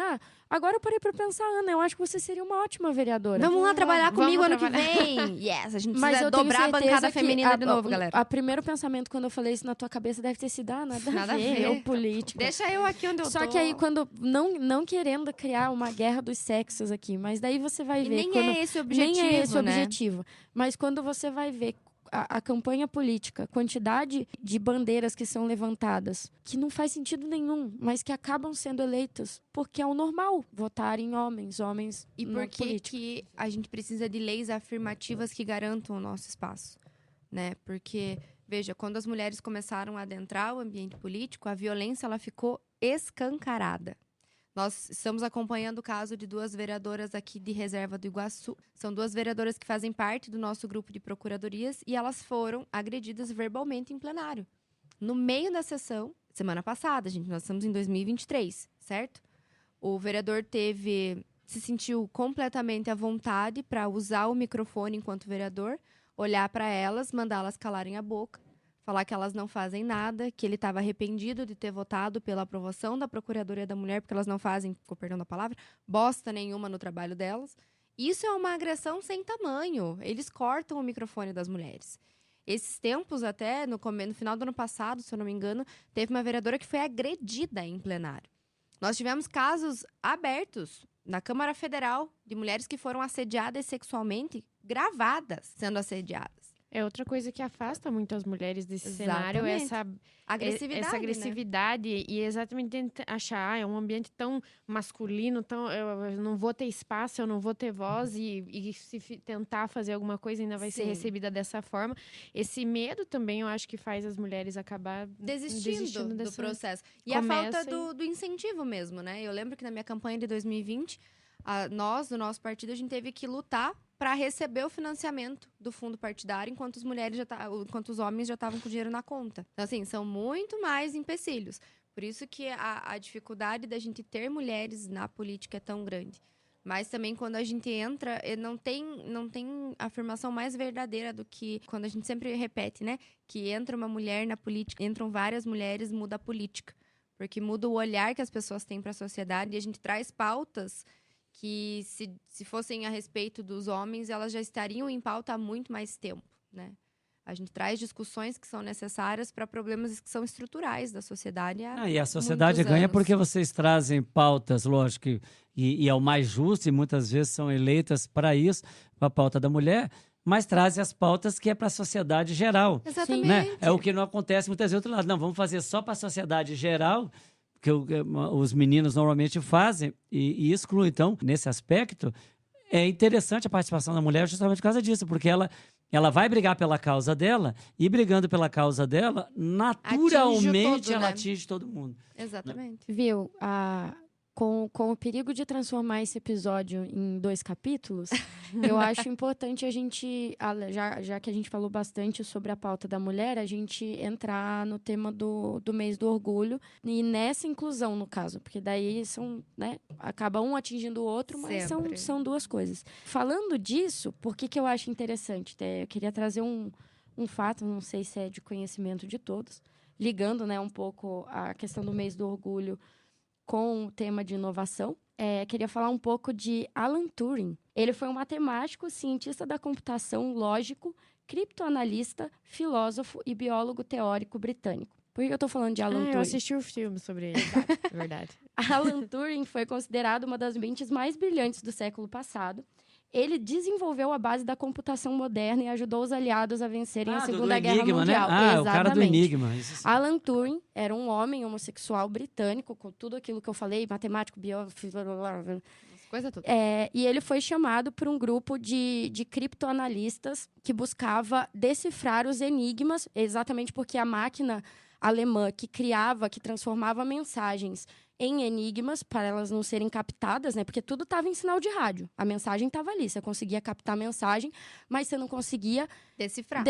agora eu parei pra pensar, Ana, eu acho que você seria uma ótima vereadora. Vamos lá trabalhar Vamos comigo ano que trabalhar. vem. Yes, a gente Mas precisa eu tenho dobrar a certeza bancada que feminina de novo, galera. O primeiro pensamento quando eu falei isso na tua cabeça deve ter sido, nada a ver, eu política. Deixa eu aqui onde eu tô. Só que aí, quando não querendo criar uma guerra dos sexos aqui, mas daí você vai E ver. nem quando, é esse o objetivo, nem é esse o né? objetivo. Mas quando você vai ver a campanha política, quantidade de bandeiras que são levantadas, que não faz sentido nenhum, mas que acabam sendo eleitas, porque é o normal votar em homens E na por que política. que a gente precisa de leis afirmativas que garantam o nosso espaço? Né? Porque, veja, quando as mulheres começaram a adentrar o ambiente político, a violência ela ficou escancarada. Nós estamos acompanhando o caso de 2 vereadoras aqui de Reserva do Iguaçu. São 2 vereadoras que fazem parte do nosso grupo de procuradorias e elas foram agredidas verbalmente em plenário. No meio da sessão, semana passada, gente, nós estamos em 2023, certo? O vereador se sentiu completamente à vontade para usar o microfone enquanto vereador, olhar para elas, mandá-las calarem a boca, falar que elas não fazem nada, que ele estava arrependido de ter votado pela aprovação da Procuradoria da Mulher, porque elas não fazem, com perdão da palavra, bosta nenhuma no trabalho delas. Isso é uma agressão sem tamanho. Eles cortam o microfone das mulheres. Esses tempos, até no final do ano passado, se eu não me engano, teve uma vereadora que foi agredida em plenário. Nós tivemos casos abertos na Câmara Federal de mulheres que foram assediadas sexualmente, gravadas sendo assediadas. É outra coisa que afasta muito as mulheres desse cenário, essa agressividade e exatamente achar, é um ambiente tão masculino, eu não vou ter espaço, eu não vou ter voz e se tentar fazer alguma coisa ainda vai ser recebida dessa forma. Esse medo também eu acho que faz as mulheres acabar desistindo do processo. E a falta do incentivo mesmo, né? Eu lembro que na minha campanha de 2020, nós, do nosso partido, a gente teve que lutar para receber o financiamento do fundo partidário, enquanto os homens já estavam com o dinheiro na conta. Então, assim, são muito mais empecilhos. Por isso que a dificuldade da gente ter mulheres na política é tão grande. Mas também, quando a gente entra, não tem afirmação mais verdadeira do que quando a gente sempre repete, né? Que entra uma mulher na política, entram várias mulheres, muda a política. Porque muda o olhar que as pessoas têm para a sociedade e a gente traz pautas que se fossem a respeito dos homens, elas já estariam em pauta há muito mais tempo, né? A gente traz discussões que são necessárias para problemas que são estruturais da sociedade e a sociedade ganha porque vocês trazem pautas, lógico, e é o mais justo, e muitas vezes são eleitas para isso, para a pauta da mulher, mas trazem as pautas que é para a sociedade geral. Exatamente. Né? É o que não acontece muitas vezes do outro lado. Não, vamos fazer só para a sociedade geral, que os meninos normalmente fazem e excluem. Então, nesse aspecto, é interessante a participação da mulher justamente por causa disso, porque ela vai brigar pela causa dela e, brigando pela causa dela, naturalmente ela atinge todo mundo. Exatamente. Viu? Com o perigo de transformar esse episódio em 2 capítulos, eu acho importante a gente, já que a gente falou bastante sobre a pauta da mulher, a gente entrar no tema do mês do orgulho e nessa inclusão, no caso, porque daí acaba um atingindo o outro, mas são 2 coisas. Falando disso, por que eu acho interessante? Eu queria trazer um fato, não sei se é de conhecimento de todos, ligando, né, um pouco a questão do mês do orgulho com o tema de inovação. Queria falar um pouco de Alan Turing. Ele foi um matemático, cientista da computação, lógico, criptoanalista, filósofo e biólogo teórico britânico. Por que eu estou falando de Alan Turing? Eu assisti o filme sobre ele, verdade. Alan Turing foi considerado uma das mentes mais brilhantes do século passado. Ele desenvolveu a base da computação moderna e ajudou os aliados a vencerem a Segunda Guerra Mundial. Né? O cara do Enigma. Isso. Alan Turing era um homem homossexual britânico, com tudo aquilo que eu falei, matemático, biólogo, coisa toda. E ele foi chamado por um grupo de criptoanalistas que buscava decifrar os enigmas, exatamente porque a máquina alemã que transformava mensagens em enigmas, para elas não serem captadas, né? Porque tudo estava em sinal de rádio. A mensagem estava ali. Você conseguia captar a mensagem, mas você não conseguia decifrar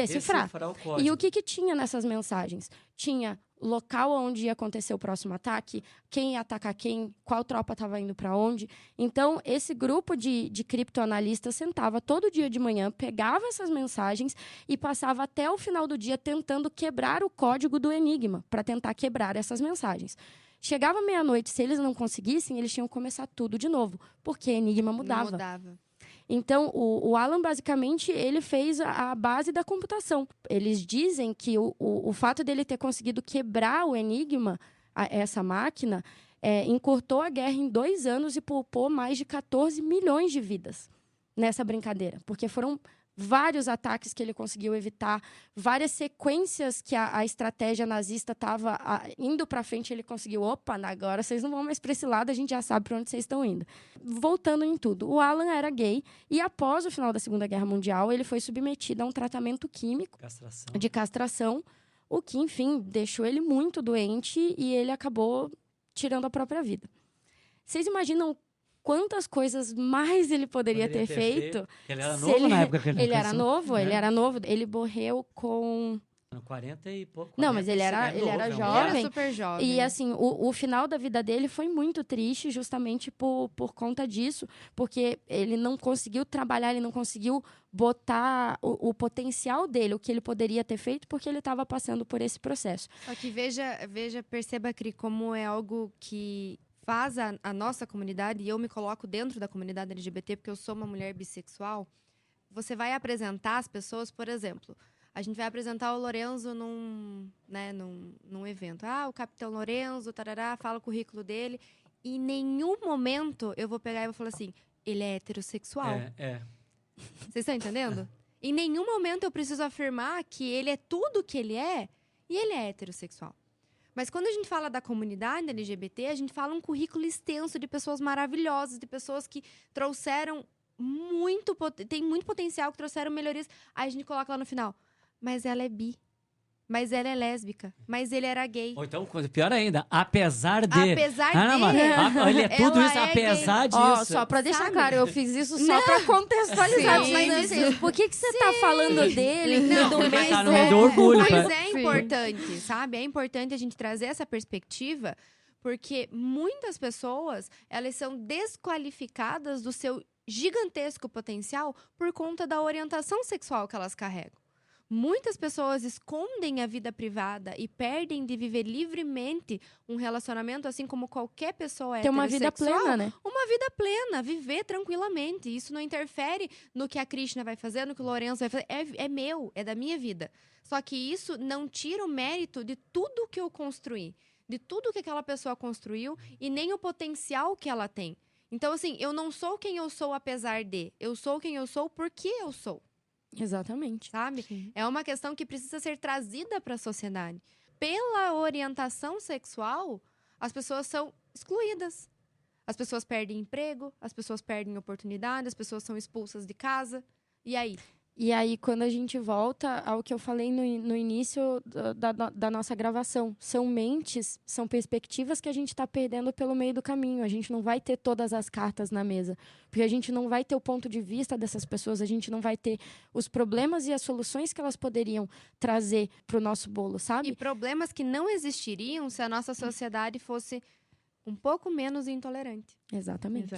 o código. E o que tinha nessas mensagens? Tinha local onde ia acontecer o próximo ataque, quem ia atacar quem, qual tropa estava indo para onde. Então, esse grupo de criptoanalistas sentava todo dia de manhã, pegava essas mensagens e passava até o final do dia tentando quebrar o código do Enigma, para tentar quebrar essas mensagens. Chegava meia-noite, se eles não conseguissem, eles tinham que começar tudo de novo, porque Enigma mudava. Então, o Alan, basicamente, ele fez a base da computação. Eles dizem que o fato dele ter conseguido quebrar o Enigma, essa máquina, encurtou a guerra em 2 anos e poupou mais de 14 milhões de vidas nessa brincadeira. Porque foram vários ataques que ele conseguiu evitar, várias sequências que a estratégia nazista estava indo para frente, ele conseguiu, agora vocês não vão mais para esse lado, a gente já sabe para onde vocês estão indo. Voltando em tudo, o Alan era gay e após o final da Segunda Guerra Mundial, ele foi submetido a um tratamento químico de castração, o que, enfim, deixou ele muito doente e ele acabou tirando a própria vida. Vocês imaginam quantas coisas mais ele poderia ter feito? Ele era novo na época que ele era novo, ele era novo. Ele morreu com 40 e pouco. Não, mas ele era jovem. Ele era super jovem. E assim, o final da vida dele foi muito triste justamente por conta disso, porque ele não conseguiu trabalhar, ele não conseguiu botar o potencial dele, o que ele poderia ter feito, porque ele estava passando por esse processo. Só que perceba, Cri, como é algo que faz a nossa comunidade, e eu me coloco dentro da comunidade LGBT, porque eu sou uma mulher bissexual. Você vai apresentar as pessoas, por exemplo, a gente vai apresentar o Lorenzo num evento. O Capitão Lorenzo, tarará, fala o currículo dele. E em nenhum momento eu vou pegar e vou falar assim, ele é heterossexual. Vocês estão entendendo? Em nenhum momento eu preciso afirmar que ele é tudo que ele é e ele é heterossexual. Mas quando a gente fala da comunidade LGBT, a gente fala um currículo extenso de pessoas maravilhosas, de pessoas que trouxeram tem muito potencial, que trouxeram melhorias. Aí a gente coloca lá no final, mas ela é bi, mas ela é lésbica, mas ele era gay. Ou então, pior ainda, apesar de... Ele é tudo isso, apesar disso. Só pra deixar claro, eu fiz isso só pra contextualizar. Sim, mas assim, por que você tá falando dele? Tá no meio do orgulho. Mas é importante, sabe? É importante a gente trazer essa perspectiva, porque muitas pessoas, elas são desqualificadas do seu gigantesco potencial por conta da orientação sexual que elas carregam. Muitas pessoas escondem a vida privada e perdem de viver livremente um relacionamento, assim como qualquer pessoa ter uma vida plena, né? Uma vida plena, viver tranquilamente. Isso não interfere no que a Krishna vai fazer, no que o Lourenço vai fazer. É meu, é da minha vida. Só que isso não tira o mérito de tudo que eu construí, de tudo que aquela pessoa construiu e nem o potencial que ela tem. Então, assim, eu não sou quem eu sou apesar de. Eu sou quem eu sou porque eu sou. Exatamente. Sabe? Sim. É uma questão que precisa ser trazida para a sociedade. Pela orientação sexual, as pessoas são excluídas. As pessoas perdem emprego, as pessoas perdem oportunidade, as pessoas são expulsas de casa. E aí? E aí, quando a gente volta ao que eu falei no início da nossa gravação, são mentes, são perspectivas que a gente está perdendo pelo meio do caminho. A gente não vai ter todas as cartas na mesa, porque a gente não vai ter o ponto de vista dessas pessoas, a gente não vai ter os problemas e as soluções que elas poderiam trazer para o nosso bolo, sabe? E problemas que não existiriam se a nossa sociedade fosse um pouco menos intolerante. Exatamente.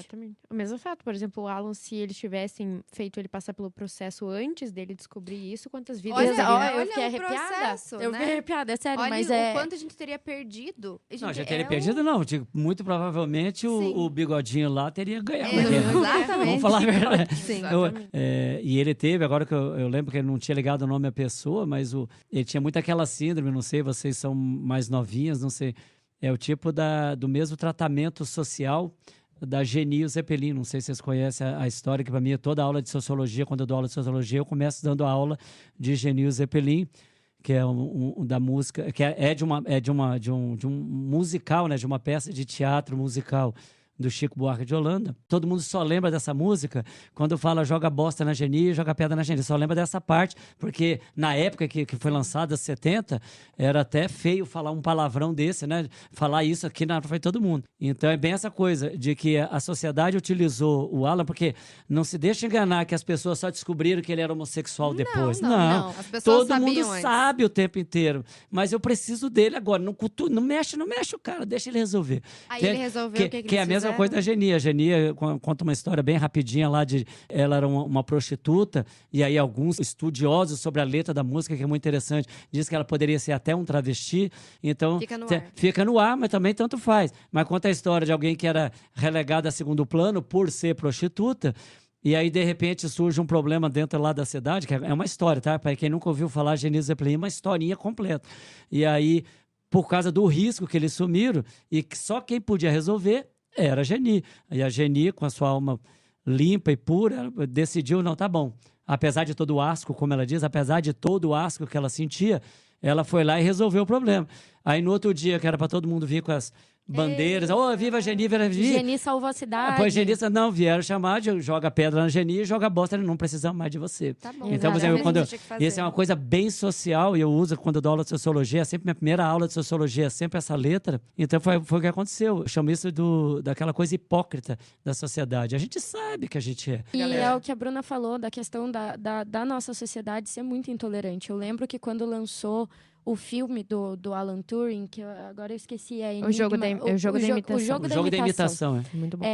O mesmo fato, por exemplo, o Alan, se eles tivessem feito ele passar pelo processo antes dele descobrir isso, quantas vidas... Eu fiquei arrepiada. Processo, eu fiquei arrepiada, é sério, olha mas o quanto a gente teria perdido. Não, já teria perdido, não. Muito provavelmente o bigodinho lá teria ganhado. Exatamente. Vamos falar a verdade. Sim. E ele teve, agora que eu lembro que ele não tinha ligado o nome à pessoa, mas ele tinha muito aquela síndrome, não sei, vocês são mais novinhas, não sei... É o tipo do mesmo tratamento social da Genio Zeppelin. Não sei se vocês conhecem a história, que para mim é toda aula de sociologia. Quando eu dou aula de sociologia, eu começo dando aula de Genio Zeppelin, que é da música, que é de um musical, né? De uma peça de teatro musical. do Chico Buarque de Holanda. Todo mundo só lembra dessa música quando fala joga bosta na Geni e joga pedra na Geni. Só lembra dessa parte, porque na época que foi lançada, 70, era até feio falar um palavrão desse, né? Falar isso aqui na frente de todo mundo. Então é bem essa coisa de que a sociedade utilizou o Alan, porque não se deixa enganar que as pessoas só descobriram que ele era homossexual depois. Não. As pessoas Todo mundo sabiam antes. sabe o tempo inteiro. Mas eu preciso dele agora. Não mexe o cara, deixa ele resolver. Aí ele resolveu o que é a eles mesma fizeram? coisa da Geni. A Geni conta uma história bem rapidinha lá de... Ela era uma prostituta, e aí alguns estudiosos sobre a letra da música, que é muito interessante, diz que ela poderia ser até um travesti. Então, Fica no ar. mas também tanto faz. Mas conta a história de alguém que era relegado a segundo plano por ser prostituta, e aí, de repente, surge um problema dentro lá da cidade, que é uma história, tá? Para quem nunca ouviu falar, Geni Zeppelin, uma historinha completa. E aí, por causa do risco que eles sumiram, e que só quem podia resolver era a Geni. E a Geni, com a sua alma limpa e pura, decidiu, não, tá bom. Apesar de todo o asco, como ela diz, apesar de todo o asco que ela sentia, ela foi lá e resolveu o problema. Aí, no outro dia, que era para todo mundo vir com as bandeiras, viva a Geni, viva a Geni. Geni salvou a cidade. Pois Geni não vieram chamar, joga pedra na Geni e joga bosta, não precisamos mais de você. Tá bom. Então, por Exatamente. exemplo, isso é uma coisa bem social, e eu uso quando eu dou aula de sociologia, sempre minha primeira aula de sociologia é sempre essa letra. Então foi o que aconteceu. Eu chamo isso daquela coisa hipócrita da sociedade. A gente sabe que a gente é. E é o que a Bruna falou da questão da nossa sociedade ser muito intolerante. Eu lembro que quando lançou o filme do Alan Turing, que agora eu esqueci, O jogo da imitação. O jogo O jogo da imitação, é. Muito bom.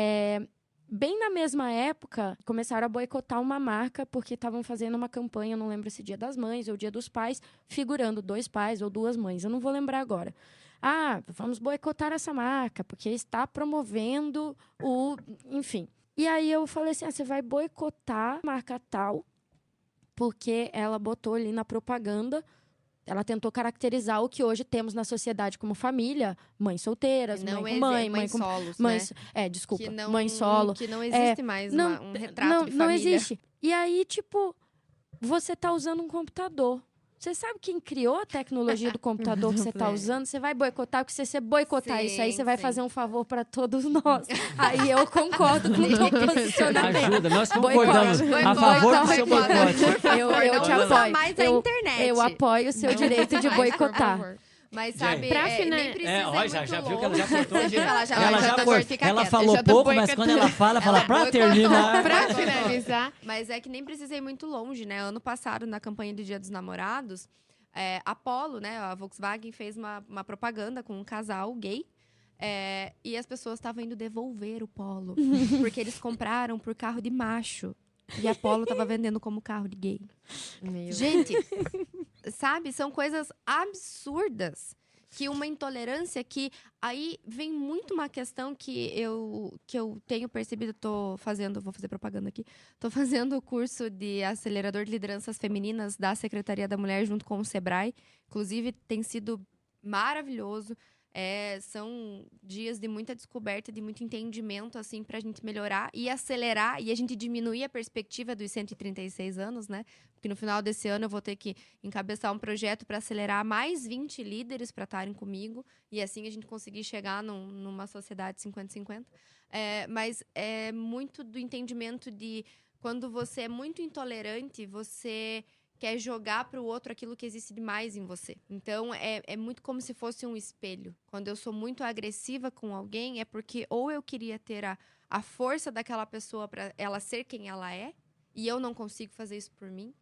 Bem na mesma época, começaram a boicotar uma marca porque estavam fazendo uma campanha, não lembro se Dia das Mães ou Dia dos Pais, figurando 2 pais ou 2 mães, eu não vou lembrar agora. Vamos boicotar essa marca, porque está promovendo o... Enfim. E aí eu falei assim, você vai boicotar a marca tal, porque ela botou ali na propaganda, ela tentou caracterizar o que hoje temos na sociedade como família, mães solteiras, mães solos, mães, né? Desculpa, Que não, mãe solo. Que não existe mais um retrato de família. Não existe. E aí, tipo, você tá usando um computador. Você sabe quem criou a tecnologia do computador que você tá usando? Você vai boicotar, porque se você boicotar isso aí, você vai fazer um favor para todos nós. Aí eu concordo com o teu posicionamento. Ajuda, nós concordamos a favor do seu boicote. Eu te Não usa apoio. mais a internet. Eu apoio o seu direito de boicotar. Mas sabe, nem precisa já viu que ela já cortou. Ela falou pouco, mas quando ela fala pra terminar. Pra finalizar. Mas é que nem precisei muito longe, né? Ano passado, na campanha do Dia dos Namorados, a Polo, né? A Volkswagen fez uma propaganda com um casal gay. E as pessoas estavam indo devolver o Polo. Porque eles compraram por carro de macho. E a Polo estava vendendo como carro de gay. Gente, sabe? São coisas absurdas. Que uma intolerância que... Aí vem muito uma questão que eu tenho percebido. Vou fazer propaganda aqui. Tô fazendo o curso de acelerador de lideranças femininas da Secretaria da Mulher junto com o Sebrae. Inclusive, tem sido maravilhoso. São dias de muita descoberta, de muito entendimento, assim, pra gente melhorar e acelerar e a gente diminuir a perspectiva dos 136 anos, né? Porque no final desse ano eu vou ter que encabeçar um projeto para acelerar mais 20 líderes para estarem comigo e assim a gente conseguir chegar numa sociedade 50-50. Mas é muito do entendimento de quando você é muito intolerante, você quer jogar para o outro aquilo que existe demais em você. Então, é muito como se fosse um espelho. Quando eu sou muito agressiva com alguém, é porque ou eu queria ter a força daquela pessoa para ela ser quem ela é, e eu não consigo fazer isso por mim,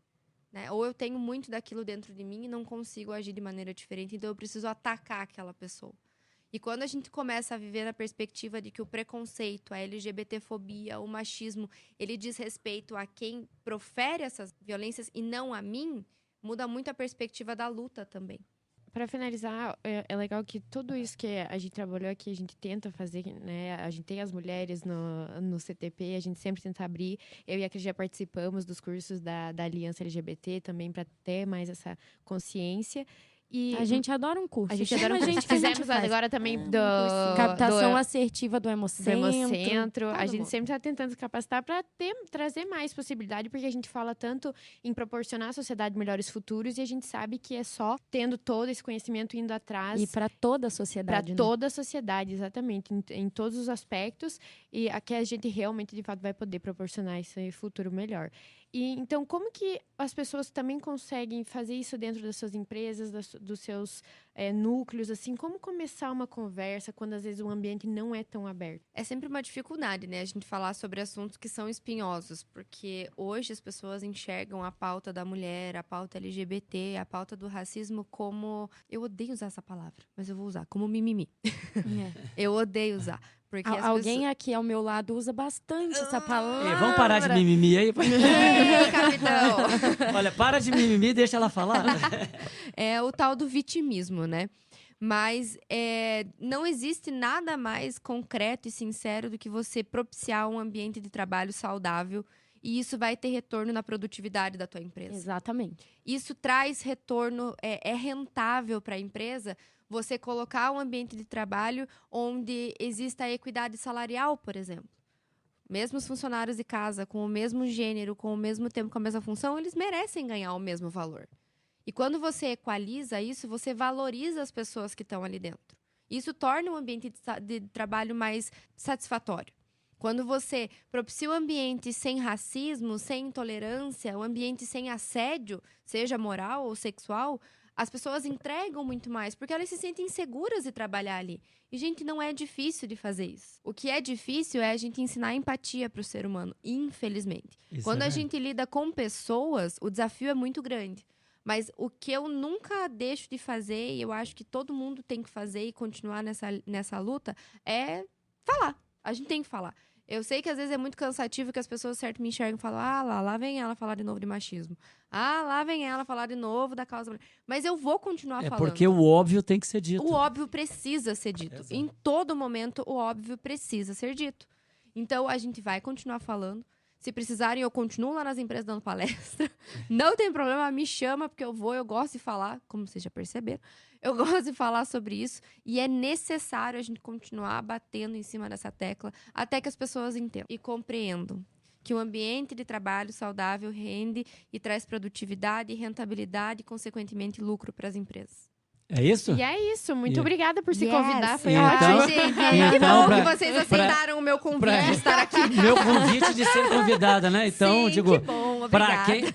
né? Ou eu tenho muito daquilo dentro de mim e não consigo agir de maneira diferente, então eu preciso atacar aquela pessoa. E quando a gente começa a viver na perspectiva de que o preconceito, a LGBTfobia, o machismo, ele diz respeito a quem profere essas violências e não a mim, muda muito a perspectiva da luta também. Para finalizar, é legal que tudo isso que a gente trabalhou aqui, a gente tenta fazer, né? A gente tem as mulheres no CTP, a gente sempre tenta abrir. Eu e a Cris já participamos dos cursos da Aliança LGBT também para ter mais essa consciência. E A gente adora um curso. a gente Chama adora um curso. que a gente Fizemos faz. agora também do Captação do assertiva do Hemocentro. Hemocentro. A Todo gente mundo. sempre está tentando se capacitar para trazer mais possibilidade, porque a gente fala tanto em proporcionar à sociedade melhores futuros e a gente sabe que é só tendo todo esse conhecimento indo atrás E para toda a para sociedade, né? toda a sociedade, exatamente, em todos os aspectos, e aqui a gente realmente, de fato, vai poder proporcionar esse futuro melhor. E então, como que as pessoas também conseguem fazer isso dentro das suas empresas, dos seus núcleos, assim? Como começar uma conversa quando, às vezes, o ambiente não é tão aberto? É sempre uma dificuldade, né? A gente falar sobre assuntos que são espinhosos, porque hoje as pessoas enxergam a pauta da mulher, a pauta LGBT, a pauta do racismo como... Eu odeio usar essa palavra, mas eu vou usar, como mimimi. É. Eu odeio usar. Porque as Alguém aqui ao meu lado usa bastante essa palavra. Vamos parar de mimimi aí? Ei, capitão! Olha, para de mimimi, deixa ela falar. É o tal do vitimismo, né? Mas não existe nada mais concreto e sincero do que você propiciar um ambiente de trabalho saudável, e isso vai ter retorno na produtividade da tua empresa. Exatamente. Isso traz retorno, é rentável para a empresa você colocar um ambiente de trabalho onde exista a equidade salarial, por exemplo. Mesmo os funcionários de casa com o mesmo gênero, com o mesmo tempo, com a mesma função, eles merecem ganhar o mesmo valor. E quando você equaliza isso, você valoriza as pessoas que estão ali dentro. Isso torna um ambiente de trabalho mais satisfatório. Quando você propicia um ambiente sem racismo, sem intolerância, um ambiente sem assédio, seja moral ou sexual, as pessoas entregam muito mais, porque elas se sentem seguras de trabalhar ali. E, gente, não é difícil de fazer isso. O que é difícil é a gente ensinar empatia para o ser humano, infelizmente. Isso Quando é a verdade. gente lida com pessoas, o desafio é muito grande. Mas o que eu nunca deixo de fazer, e eu acho que todo mundo tem que fazer e continuar nessa luta, é falar. A gente tem que falar. Eu sei que às vezes é muito cansativo que as pessoas certo me enxergam e falam: ah, lá vem ela falar de novo de machismo. Ah, lá vem ela falar de novo da causa. Mas eu vou continuar É falando. porque o óbvio tem que ser dito. O óbvio precisa ser dito. Exato. Em todo momento, o óbvio precisa ser dito. Então, a gente vai continuar falando. Se precisarem, eu continuo lá nas empresas dando palestra. Não tem problema, me chama, porque eu gosto de falar, como vocês já perceberam. Eu gosto de falar sobre isso. E é necessário a gente continuar batendo em cima dessa tecla até que as pessoas entendam e compreendam que o ambiente de trabalho saudável rende e traz produtividade, rentabilidade e, consequentemente, lucro para as empresas. É isso? E é isso. Muito E- obrigada por se Yes. convidar. Foi Então- ótimo. Ai, gente, que então, bom pra- que vocês aceitaram o meu convite pra- de estar aqui. Meu convite de ser convidada, né? Então, Sim, digo, que bom, obrigada.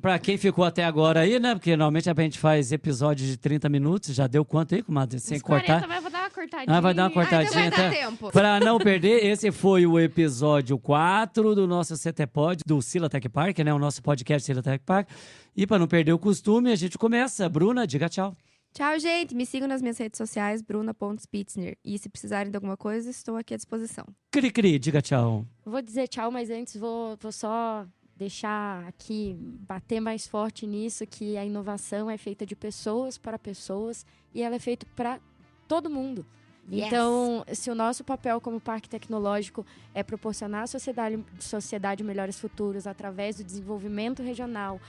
pra quem ficou até agora aí, né? Porque normalmente a gente faz episódio de 30 minutos. Já deu quanto aí, comadre? Sem Uns 40, cortar? mas eu vou dar uma cortadinha. Ah, vai dar uma Então cortadinha. vai dar tá? tempo. Pra não perder, esse foi o episódio 4 do nosso CTPod, do Sila Tech Park, né? O nosso podcast Sila Tech Park. E pra não perder o costume, a gente começa. Bruna, diga tchau. Tchau, gente. Me sigam nas minhas redes sociais, bruna.spitzner. E se precisarem de alguma coisa, estou aqui à disposição. Cri-cri, diga tchau. Vou dizer tchau, mas antes vou só deixar aqui, bater mais forte nisso, que a inovação é feita de pessoas para pessoas e ela é feita para todo mundo. Yes. Então, se o nosso papel como parque tecnológico é proporcionar à sociedade melhores futuros através do desenvolvimento regional,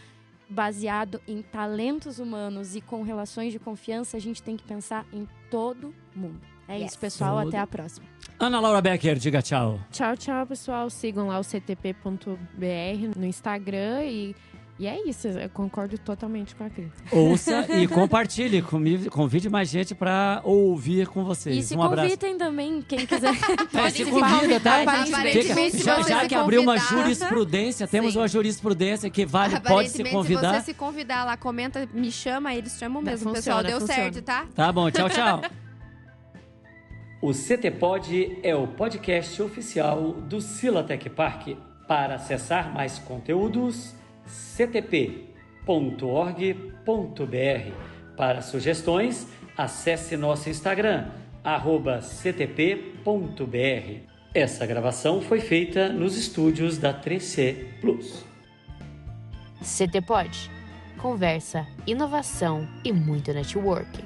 baseado em talentos humanos e com relações de confiança, a gente tem que pensar em todo mundo. É Yes. isso, pessoal. Todo. Até a próxima. Ana Laura Becker, diga tchau. Tchau, tchau, pessoal. Sigam lá o ctp.br no Instagram e é isso. Eu concordo totalmente com a Cris. Ouça e compartilhe. Convide mais gente pra ouvir com vocês. E se Um abraço. convidem também, quem quiser. Se convida, tá? Aparentemente, se Já você se que abriu uma convidar- jurisprudência, temos Sim. uma jurisprudência que pode se Aparentemente, convidar. se você se convidar lá, comenta, me chama, eles chamam mesmo. Funciona, Pessoal, deu funciona. certo, tá? Tá bom, tchau, tchau. O CTPod é o podcast oficial do Sila Tech Park. Para acessar mais conteúdos, ctp.org.br. Para sugestões, acesse nosso Instagram, @ctp.br. Essa gravação foi feita nos estúdios da 3C Plus. CT Pod. Conversa, inovação e muito networking.